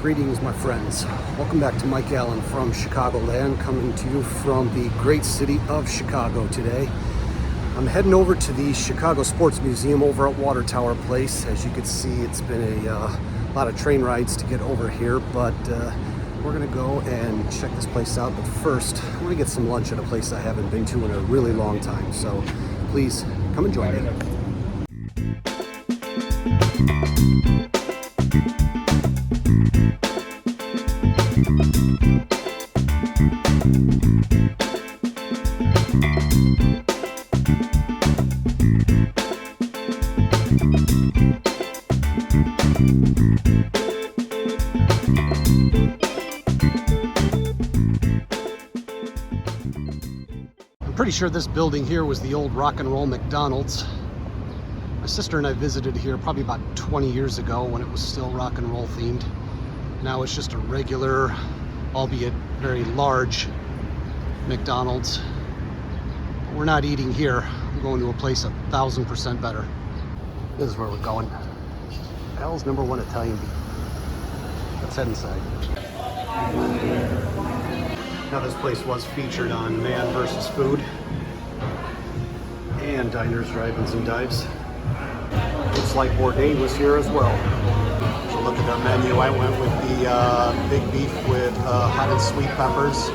Greetings, my friends. Welcome back to Mike Allen from Chicagoland, coming to you from the great city of Chicago today. I'm heading over to the Chicago Sports Museum over at Water Tower Place. As you can see, it's been a lot of train rides to get over here, but we're gonna go and check this place out. But first, I want to get some lunch at a place I haven't been to in a really long time. So please come and join me. Pretty sure this building here was the old rock and roll McDonald's. My sister and I visited here probably about 20 years ago when it was still rock and roll themed. Now it's just a regular, albeit very large, McDonald's. But we're not eating here. We're going to a place 1,000% better. This is where we're going. Al's #1 Italian beef. Let's head inside. Now this place was featured on Man vs. Food and Diners, Drive-Ins, and Dives. Looks like Bourdain was here as well. So look at their menu. I went with the big beef with hot and sweet peppers,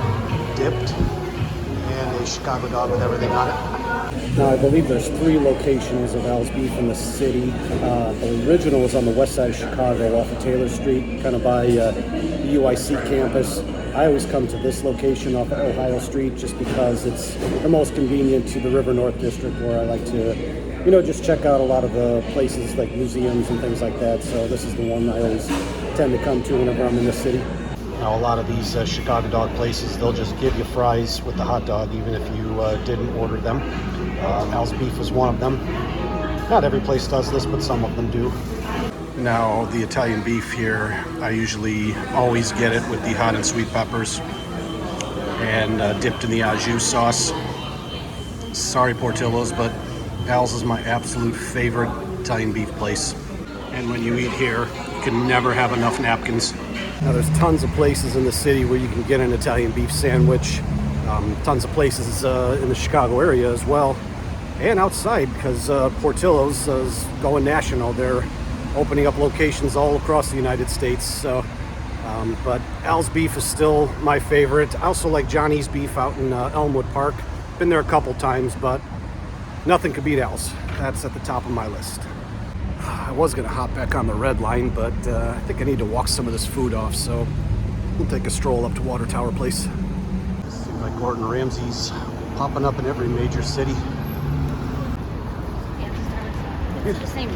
dipped, and a Chicago dog with everything on it. Now I believe there's 3 locations of Al's Beef in the city. The original was on the west side of Chicago off of Taylor Street, kind of by the UIC campus. I always come to this location off of Ohio Street just because it's the most convenient to the River North District, where I like to, just check out a lot of the places like museums and things like that. So this is the one I always tend to come to whenever I'm in the city. Now a lot of these Chicago dog places, they'll just give you fries with the hot dog even if you didn't order them. Al's Beef is one of them. Not every place does this, but some of them do. Now the Italian beef here, I usually always get it with the hot and sweet peppers and dipped in the au jus sauce. Sorry Portillo's, but Al's is my absolute favorite Italian beef place. And when you eat here, you can never have enough napkins. Now there's tons of places in the city where you can get an Italian beef sandwich. Tons of places in the Chicago area as well. And outside, because Portillo's is going national. They're opening up locations all across the United States. So, but Al's Beef is still my favorite. I also like Johnny's Beef out in Elmwood Park. Been there a couple times, but nothing could beat Al's. That's at the top of my list. I was gonna hop back on the red line, but I think I need to walk some of this food off, so we'll take a stroll up to Water Tower Place. Seems like Gordon Ramsay's popping up in every major city. It's the same.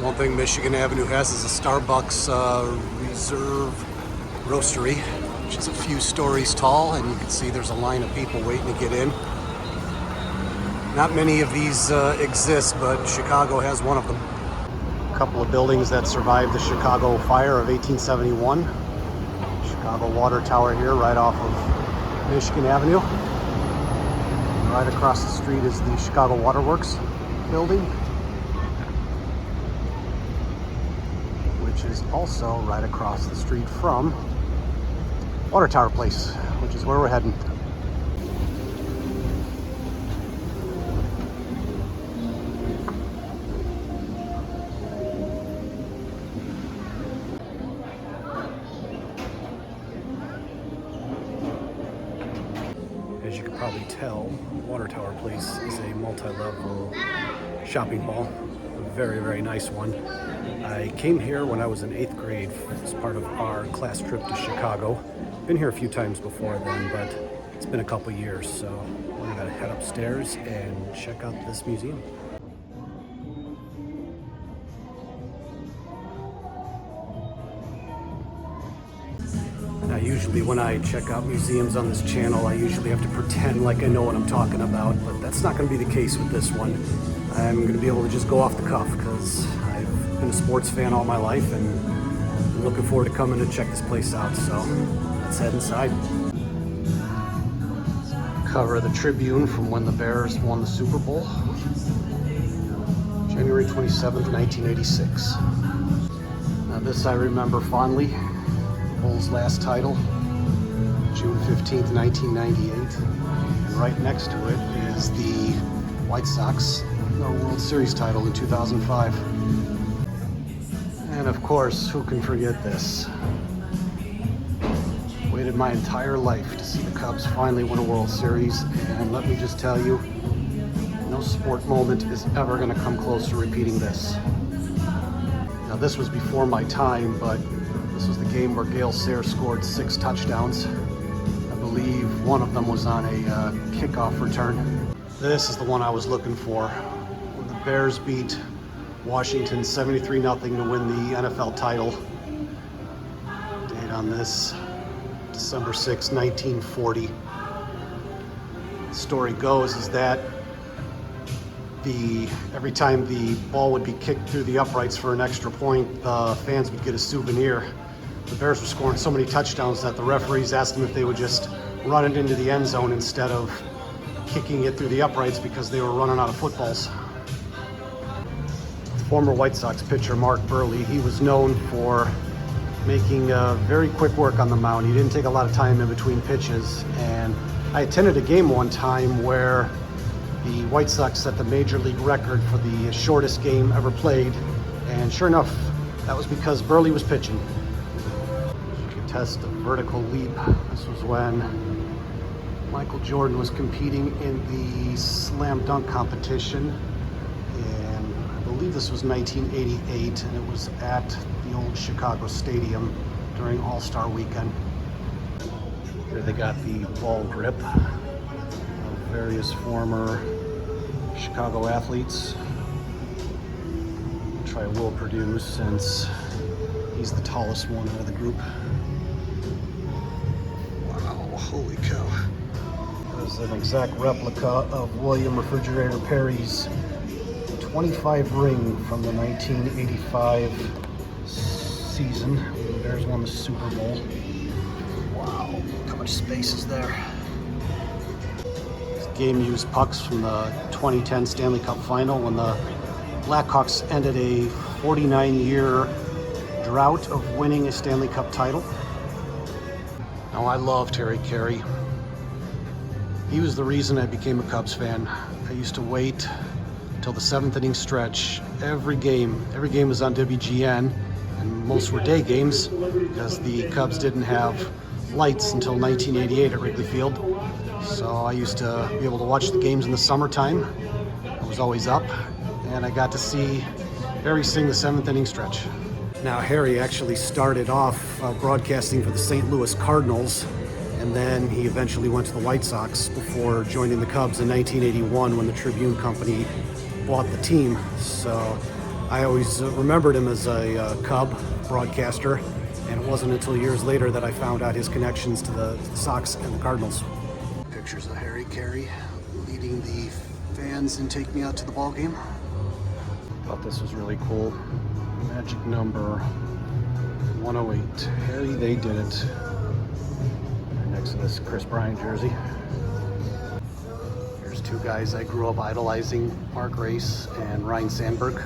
One thing Michigan Avenue has is a Starbucks Reserve Roastery, which is a few stories tall, and you can see there's a line of people waiting to get in. Not many of these exist, but Chicago has one of them. A couple of buildings that survived the Chicago fire of 1871. Chicago Water Tower here, right off of Michigan Avenue. Right across the street is the Chicago Waterworks building, which is also right across the street from Water Tower Place, which is where we're heading. As you can probably tell, Water Tower Place is a multi-level shopping mall. A very, very nice one. I came here when I was in 8th grade as part of our class trip to Chicago. Been here a few times before then, but it's been a couple years, so we're gonna head upstairs and check out this museum. Now usually when I check out museums on this channel, I usually have to pretend like I know what I'm talking about, but that's not gonna be the case with this one. I'm gonna be able to just go off the cuff because I've been a sports fan all my life and I'm looking forward to coming to check this place out, so let's head inside. Cover of the Tribune from when the Bears won the Super Bowl. January 27th, 1986. Now This I remember fondly. Bulls' last title, June 15th, 1998. And right next to it is the White Sox World Series title in 2005. And of course, who can forget this? Waited my entire life to see the Cubs finally win a World Series, and let me just tell you, no sport moment is ever going to come close to repeating this. Now, this was before my time, but this was the game where Gale Sayre scored 6 touchdowns. I believe one of them was on a kickoff return. This is the one I was looking for. When the Bears beat Washington 73-0 to win the NFL title. Date on this, December 6, 1940. The story goes is that every time the ball would be kicked through the uprights for an extra point, the fans would get a souvenir. The Bears were scoring so many touchdowns that the referees asked them if they would just run it into the end zone instead of kicking it through the uprights because they were running out of footballs. Former White Sox pitcher Mark Burley, he was known for making very quick work on the mound. He didn't take a lot of time in between pitches, and I attended a game one time where the White Sox set the major league record for the shortest game ever played, and sure enough, that was because Burley was pitching. You could test a vertical leap. This was when Michael Jordan was competing in the slam dunk competition, and I believe this was 1988, and it was at the old Chicago Stadium during All-Star Weekend. Here they got the ball grip of various former Chicago athletes. I'll try Will Purdue since he's the tallest one out of the group. Wow, holy cow. There's an exact replica of William Refrigerator Perry's 25 ring from the 1985 season. The Bears won the Super Bowl. Wow, look how much space is there. This game used pucks from the 2010 Stanley Cup Final when the Blackhawks ended a 49-year drought of winning a Stanley Cup title. Now, I loved Harry Carey. He was the reason I became a Cubs fan. I used to wait until the 7th inning stretch. Every game was on WGN, and most were day games because the Cubs didn't have lights until 1988 at Wrigley Field. So I used to be able to watch the games in the summertime. I was always up, and I got to see Harry sing the 7th inning stretch. Now, Harry actually started off broadcasting for the St. Louis Cardinals, and then he eventually went to the White Sox before joining the Cubs in 1981 when the Tribune Company bought the team. So I always remembered him as a Cub broadcaster, and it wasn't until years later that I found out his connections to the Sox and the Cardinals. Pictures of Harry Carey leading the fans in Take Me Out to the Ball Game. Thought this was really cool. Magic number 108. Harry, they did it. Next to this Chris Bryant jersey. Here's two guys I grew up idolizing, Mark Race and Ryan Sandberg.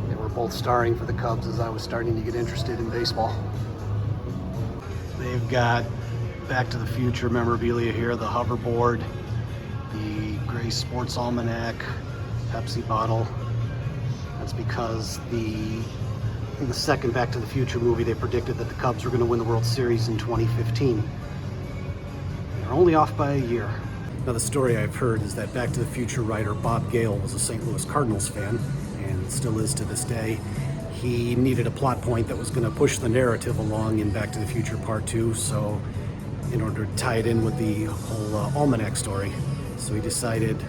They were both starring for the Cubs as I was starting to get interested in baseball. They've got Back to the Future memorabilia here, the hoverboard, the gray sports almanac, Pepsi bottle. That's because in the second Back to the Future movie, they predicted that the Cubs were going to win the World Series in 2015. They're only off by a year. Now, the story I've heard is that Back to the Future writer Bob Gale was a St. Louis Cardinals fan, and still is to this day. He needed a plot point that was going to push the narrative along in Back to the Future Part 2, so in order to tie it in with the whole almanac story. So he decided,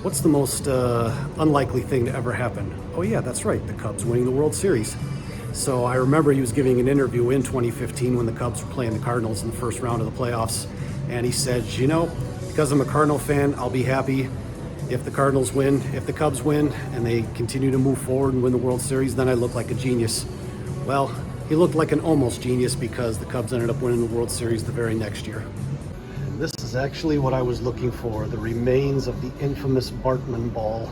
what's the most unlikely thing to ever happen? Oh yeah, that's right, the Cubs winning the World Series. So I remember he was giving an interview in 2015 when the Cubs were playing the Cardinals in the first round of the playoffs, and he said, you know, because I'm a Cardinal fan, I'll be happy if the Cardinals win. If the Cubs win and they continue to move forward and win the World Series, then I look like a genius. Well, he looked like an almost genius because the Cubs ended up winning the World Series the very next year. And this is actually what I was looking for, the remains of the infamous Bartman Ball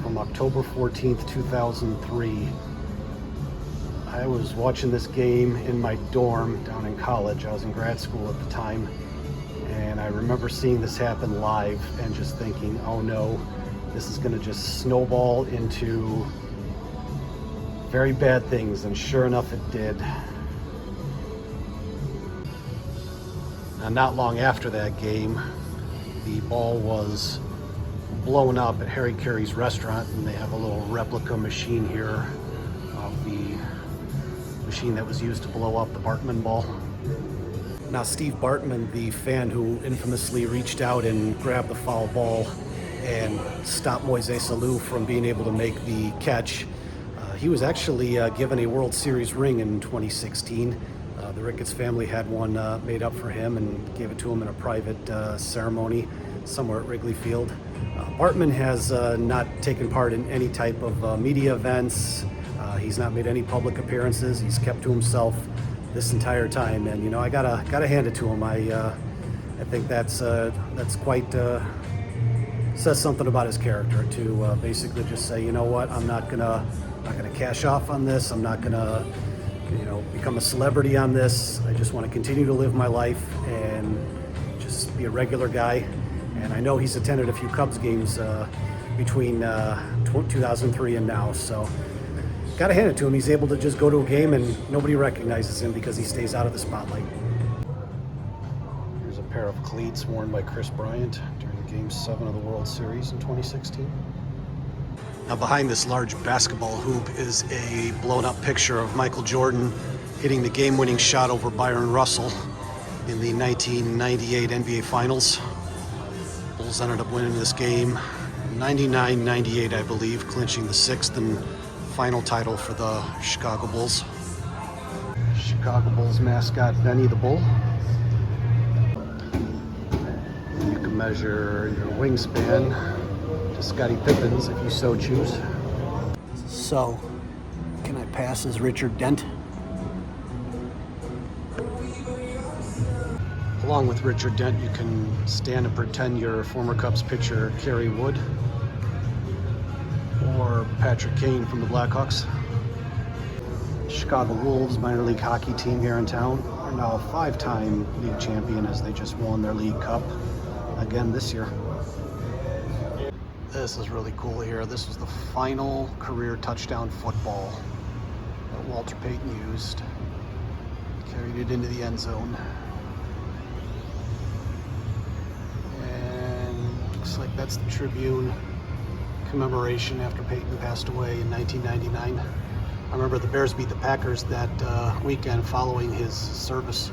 from October 14th, 2003. I was watching this game in my dorm down in college. I was in grad school at the time, and I remember seeing this happen live and just thinking, oh no, this is going to just snowball into very bad things, and sure enough it did. Now, not long after that game, the ball was blown up at Harry Carey's restaurant, and they have a little replica machine here of the machine that was used to blow up the Bartman Ball. Now, Steve Bartman, the fan who infamously reached out and grabbed the foul ball and stopped Moises Alou from being able to make the catch, he was actually given a World Series ring in 2016. The Ricketts family had one made up for him and gave it to him in a private ceremony somewhere at Wrigley Field. Bartman has not taken part in any type of media events. He's not made any public appearances. He's kept to himself this entire time, and you know, I gotta hand it to him. I think that's quite says something about his character to basically just say, you know what, I'm not gonna cash off on this. I'm not gonna, you know, become a celebrity on this. I just want to continue to live my life and just be a regular guy. And I know he's attended a few Cubs games between 2003 and now, so gotta hand it to him. He's able to just go to a game and nobody recognizes him because he stays out of the spotlight. Here's a pair of cleats worn by Chris Bryant during Game 7 of the World Series in 2016. Now, behind this large basketball hoop is a blown-up picture of Michael Jordan hitting the game-winning shot over Byron Russell in the 1998 NBA Finals. Bulls ended up winning this game 99-98, I believe, clinching the sixth and final title for the Chicago Bulls. Chicago Bulls mascot Benny the Bull. You can measure your wingspan to Scottie Pippen's if you so choose. So, can I pass as Richard Dent? Along with Richard Dent, you can stand and pretend you're former Cubs pitcher Kerry Wood or Patrick Kane from the Blackhawks. Chicago Wolves, minor league hockey team here in town, are now a 5-time league champion as they just won their league cup again this year. This is really cool here. This was the final career touchdown football that Walter Payton used. Carried it into the end zone. And looks like that's the Tribune commemoration after Payton passed away in 1999. I remember the Bears beat the Packers that weekend following his service.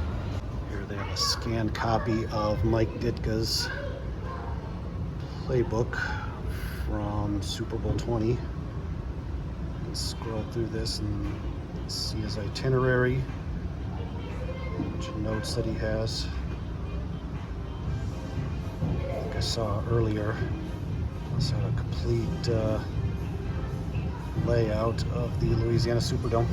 Here they have a scanned copy of Mike Ditka's playbook from Super Bowl 20. You can scroll through this and see his itinerary, a bunch of notes that he has. Like I saw earlier, it's a complete layout of the Louisiana Superdome.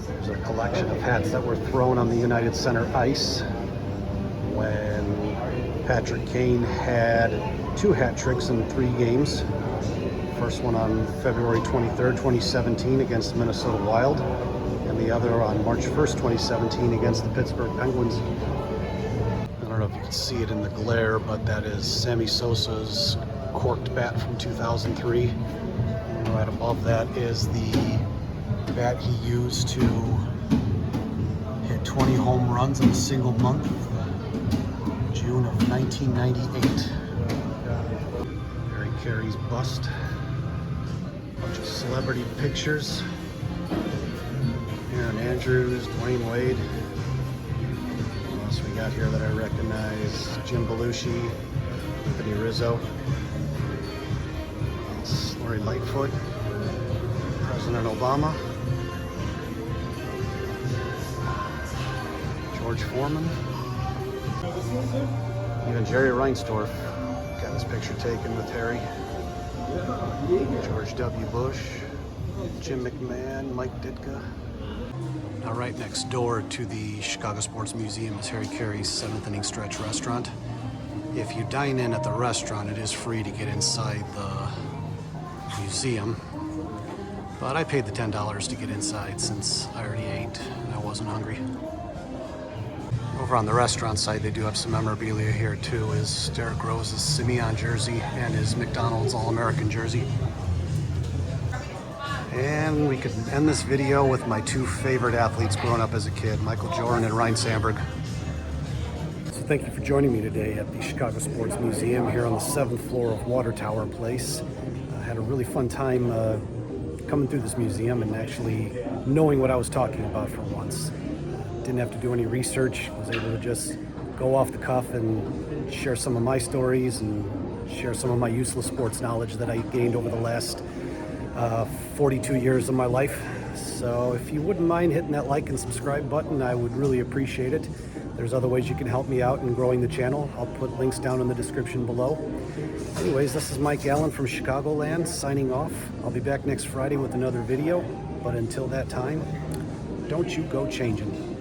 There's a collection of hats that were thrown on the United Center ice when Patrick Kane had 2 hat tricks in 3 games. First one on February 23rd, 2017 against the Minnesota Wild, and the other on March 1st, 2017 against the Pittsburgh Penguins. I don't know if you can see it in the glare, but that is Sammy Sosa's corked bat from 2003. And right above that is the bat he used to hit 20 home runs in a single month, June of 1998. Harry Carey's bust. A bunch of celebrity pictures. Aaron Andrews, Dwayne Wade. What else we got here that I recognize? Jim Belushi, Anthony Rizzo, Lori Lightfoot, President Obama, George Foreman, even Jerry Reinsdorf got his picture taken with Harry, George W. Bush, Jim McMahon, Mike Ditka. Now, right next door to the Chicago Sports Museum is Harry Carey's 7th Inning Stretch restaurant. If you dine in at the restaurant, it is free to get inside the museum. But I paid the $10 to get inside since I already ate and I wasn't hungry. Over on the restaurant side, they do have some memorabilia here too, is Derrick Rose's Simeon jersey and his McDonald's All-American jersey. And we could end this video with my two favorite athletes growing up as a kid, Michael Jordan and Ryan Sandberg. So thank you for joining me today at the Chicago Sports Museum here on the 7th floor of Water Tower Place. I had a really fun time coming through this museum and actually knowing what I was talking about for once. Didn't have to do any research, was able to just go off the cuff and share some of my stories and share some of my useless sports knowledge that I gained over the last 42 years of my life. So if you wouldn't mind hitting that like and subscribe button, I would really appreciate it. There's other ways you can help me out in growing the channel. I'll put links down in the description below. Anyways, this is Mike Allen from Chicagoland signing off. I'll be back next Friday with another video, but until that time, don't you go changing.